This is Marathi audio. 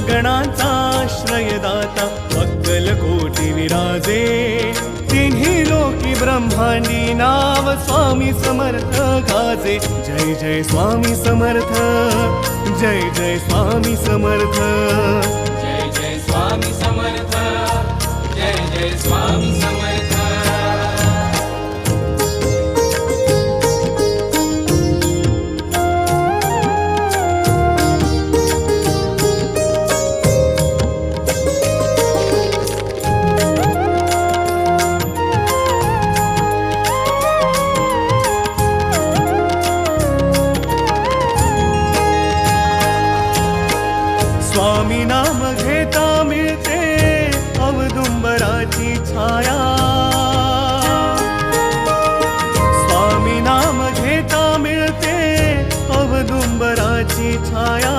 गणांचा आश्रयदाता अक्कलकोटी विराजे तिन्ही लोकी ब्रह्मांडी नाव स्वामी समर्थ गाजे जय जय स्वामी समर्थ जय जय स्वामी समर्थ जय जय स्वामी समर्थ जय जय स्वामी समर्थ स्वामी नाम घेता मिळते औदुंबराची छाया स्वामी नाम घेता मिळते औदुंबराची छाया